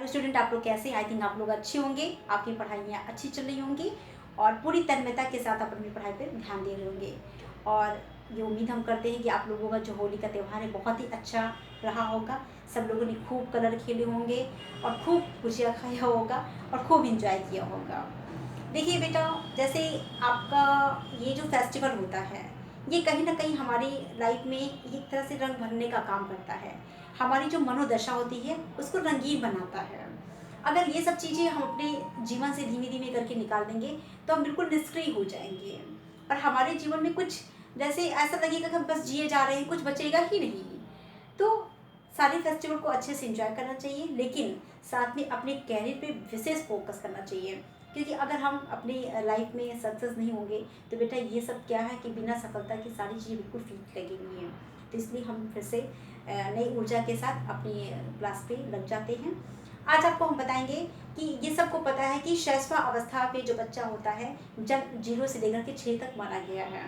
Student आप लोग कैसे? आई थिंक आप लोग अच्छे होंगे, आपकी पढ़ाइयाँ अच्छी चल रही होंगी और पूरी तन्मयता के साथ आप अपनी पढ़ाई पर ध्यान दे रहे होंगे। और ये उम्मीद हम करते हैं कि आप लोगों का जो होली का त्यौहार है बहुत ही अच्छा रहा होगा। सब लोगों ने खूब कलर खेले होंगे और खूब गुजिया खाया होगा और खूब इंजॉय किया होगा। देखिए बेटा, जैसे आपका ये जो फेस्टिवल होता है, ये कहीं ना कहीं हमारी लाइफ में एक तरह से रंग भरने का काम करता है। हमारी जो मनोदशा होती है उसको रंगीन बनाता है। अगर ये सब चीज़ें हम अपने जीवन से धीमे धीमे करके निकाल देंगे तो हम बिल्कुल निष्क्रिय हो जाएंगे और हमारे जीवन में कुछ जैसे ऐसा लगेगा कि हम बस जिए जा रहे हैं, कुछ बचेगा ही नहीं। तो सारे फेस्टिवल को अच्छे से एंजॉय करना चाहिए, लेकिन साथ में अपने कैरियर पे विशेष फोकस करना चाहिए, क्योंकि अगर हम अपनी लाइफ में सक्सेस नहीं होंगे तो बेटा ये सब क्या है कि बिना सफलता की सारी चीज़ें बिल्कुल फीक लगेंगी हैं। तो इसलिए हम फिर से नई ऊर्जा के साथ अपनी क्लास पे लग जाते हैं। आज आपको हम बताएंगे कि ये सबको पता है कि शैशव अवस्था पे जो बच्चा होता है जब 0 से लेकर के 6 तक माना गया है,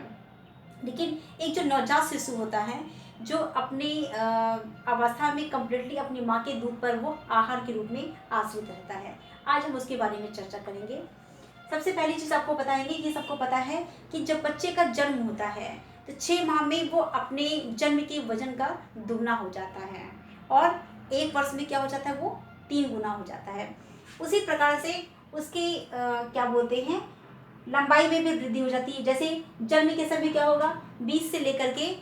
लेकिन एक जो नवजात शिशु होता है जो अपनी अवस्था में कम्प्लीटली अपनी माँ के दूध पर वो आहार के रूप में आश्रित रहता है। आज हम उसके बारे में चर्चा करेंगे। सबसे पहली चीज़ आपको बताएंगे कि सबको पता है कि जब बच्चे का जन्म होता है तो 6 माह में वो अपने जन्म के वजन का दुगना हो जाता है और 1 वर्ष में क्या हो जाता है, वो 3 गुना हो जाता है। उसी प्रकार से उसके क्या बोलते हैं, लंबाई में भी वृद्धि हो जाती है। जैसे जन्म के समय क्या होगा, 20 से लेकर के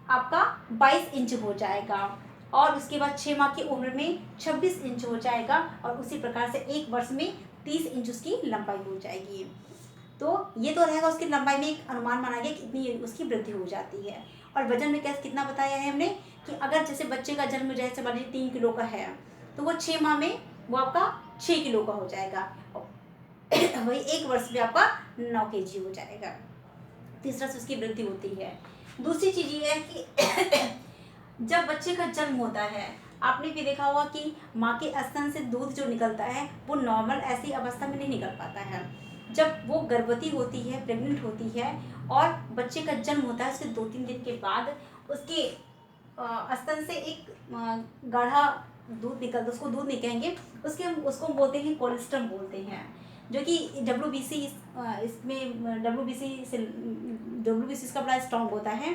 आपका 22 इंच हो जाएगा और उसके बाद 6 माह की उम्र में 26 इंच हो जाएगा और उसी प्रकार से 1 वर्ष में 30 इंच उसकी लंबाई हो जाएगी। तो ये तो रहेगा, उसकी लंबाई में एक अनुमान माना गया कि इतनी उसकी वृद्धि हो जाती है। और वजन में कैसे कितना बताया है हमने कि अगर जैसे बच्चे का जन्म जैसे मान लीजिए 3 किलो का है तो वो 6 माह में वो आपका 6 किलो का हो जाएगा वही 1 वर्ष में आपका 9 kg हो जाएगा। तीसरा से उसकी वृद्धि होती है। दूसरी चीज ये है कि जब बच्चे का जन्म होता है आपने भी देखा होगा कि माँ के स्तन से दूध जो निकलता है वो नॉर्मल ऐसी अवस्था में नहीं निकल पाता है। जब वो गर्भवती होती है, प्रेग्नेंट होती है और बच्चे का जन्म होता है, उसके 2-3 दिन के बाद उसके स्तन से एक गाढ़ा दूध निकलता, उसको दूध नहीं कहेंगे, उसको बोलते हैं कोलेस्ट्रम बोलते हैं, जो कि WBC इसमें WBC इसका बड़ा स्ट्रॉन्ग होता है।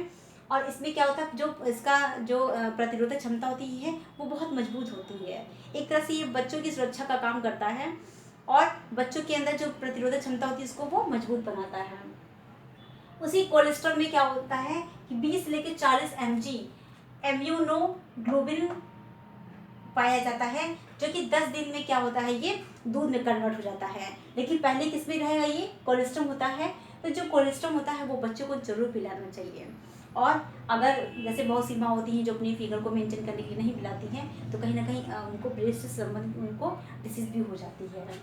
और इसमें क्या होता है, जो इसका जो प्रतिरोधक क्षमता होती है वो बहुत मजबूत होती है। एक तरह से ये बच्चों की सुरक्षा का काम करता है और बच्चों के अंदर जो प्रतिरोधक क्षमता होती है उसको वो मजबूत बनाता है। उसी कोलेस्ट्रॉल में क्या होता है कि 20 लेके 40 mg इम्यूनोग्लोबिन पाया जाता है, जो कि 10 दिन में क्या होता है, ये दूध में कन्वर्ट हो जाता है। लेकिन पहले किस में रहेगा, ये कोलेस्ट्रॉल होता है। तो जो कोलेस्ट्रॉल होता है वो बच्चों को जरूर पिलाना चाहिए। और अगर जैसे बहुत सी माँ होती हैं जो अपनी फिगर को मेंटेन करने के लिए नहीं पिलाती हैं तो कहीं ना कहीं उनको ब्रेस्ट से संबंधित उनको डिसीज भी हो जाती है।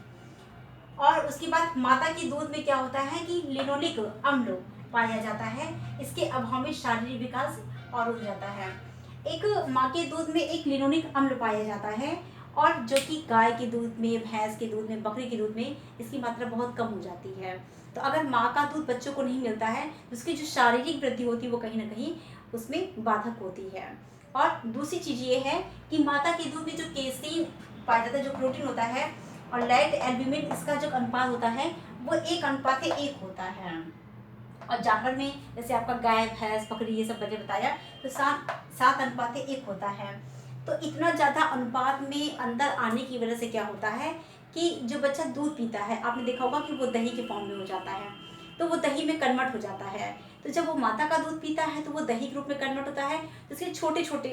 और उसके बाद माता के दूध में क्या होता है कि लिनोलिक अम्ल पाया जाता है। इसके अभाव में शारीरिक विकास और हो जाता है। एक माँ के दूध में एक लिनोलिक अम्ल पाया जाता है और जो कि गाय के दूध में, भैंस के दूध में, बकरी के दूध में इसकी मात्रा बहुत कम हो जाती है। तो अगर माँ का दूध बच्चों को नहीं मिलता है तो उसकी जो शारीरिक वृद्धि होती है वो कहीं ना कहीं उसमें बाधक होती है। और दूसरी चीज़ ये है कि माता के दूध में जो केसीन पाया जाता है, जो प्रोटीन होता है, और लैक्ट एल्ब्यूमिन इसका जो अनुपात होता है वो 1:1 होता है। और जाफर में जैसे आपका गाय, भैंस, बकरी ये सब मैंने बताया तो 7:1 होता है। तो इतना ज़्यादा अनुपात में अंदर आने की वजह से क्या होता है कि जो बच्चा दूध पीता है, आपने देखा होगा कि वो दही के फॉर्म में हो जाता है, तो वो दही में कन्वर्ट हो जाता है। तो जब वो माता का दूध पीता है तो वो दही के रूप में कन्वर्ट होता है, तो उसके छोटे छोटे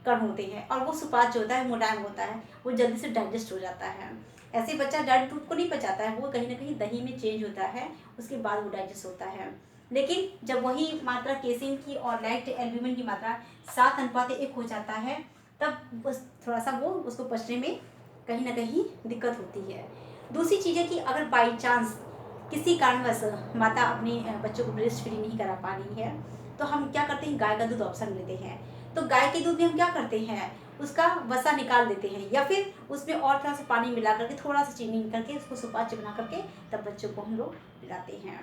कण होते हैं और वो सुपाच्य जो होता है, मुलायम होता है, वो जल्दी से डाइजेस्ट हो जाता है। ऐसे बच्चा डायरेक्ट दूध को नहीं पचाता है, वो कहीं ना कहीं दही में चेंज होता है, उसके बाद वो डाइजेस्ट होता है। लेकिन जब वही मात्रा केसिन की और लैक्ट एल्ब्यूमिन की मात्रा 7:1 हो जाता है तब उस थोड़ा सा वो उसको पचने में कहीं ना कहीं दिक्कत होती है। दूसरी चीज़ है कि अगर बाई चांस किसी कारणवश माता अपने बच्चों को ब्रेस्ट फीडिंग नहीं करा पा रही है तो हम क्या करते हैं, गाय का दूध ऑप्शन लेते हैं। तो गाय के दूध में हम क्या करते हैं, उसका वसा निकाल देते हैं या फिर उसमें और थोड़ा सा पानी मिला करके, थोड़ा सा चीनी करके उसको सुपाच्य बना करके तब बच्चों को हम लोग पिलाते हैं।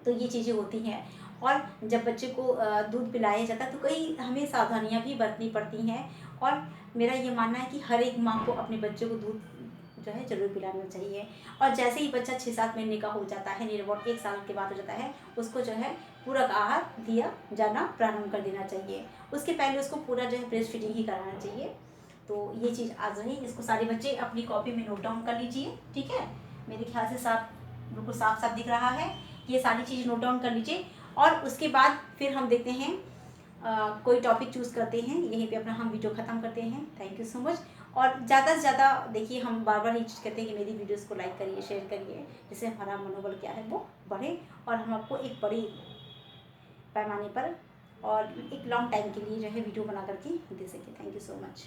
तो ये चीज़ें होती हैं। और जब बच्चे को दूध पिलाया जाता है तो कई हमें सावधानियां भी बरतनी पड़ती हैं और मेरा ये मानना है कि हर एक माँ को अपने बच्चे को दूध जो है ज़रूर पिलाना चाहिए। और जैसे ही बच्चा 6-7 महीने का हो जाता है, नियर अबाउट 1 साल के बाद हो जाता है, उसको जो है पूरक आहार दिया जाना प्रारंभ कर देना चाहिए। उसके पहले उसको पूरा जो है ब्रेस्ट फीडिंग ही कराना चाहिए। तो ये चीज़ आज रही, इसको सारे बच्चे अपनी कॉपी में नोट डाउन कर लीजिए, ठीक है। मेरे ख्याल से साफ, बिल्कुल साफ साफ दिख रहा है। ये सारी चीज़ नोट डाउन कर लीजिए और उसके बाद फिर हम देखते हैं कोई टॉपिक चूज़ करते हैं। यहीं पे अपना हम वीडियो ख़त्म करते हैं। Thank you so much. और ज़्यादा से ज़्यादा देखिए, हम बार बार ये चीज़ कहते हैं कि मेरी वीडियोस को लाइक करिए, शेयर करिए, जिससे हमारा मनोबल क्या है वो बढ़े और हम आपको एक बड़ी पैमाने पर और एक लॉन्ग टाइम के लिए जो है वीडियो बना करके दे सकें। Thank you so much.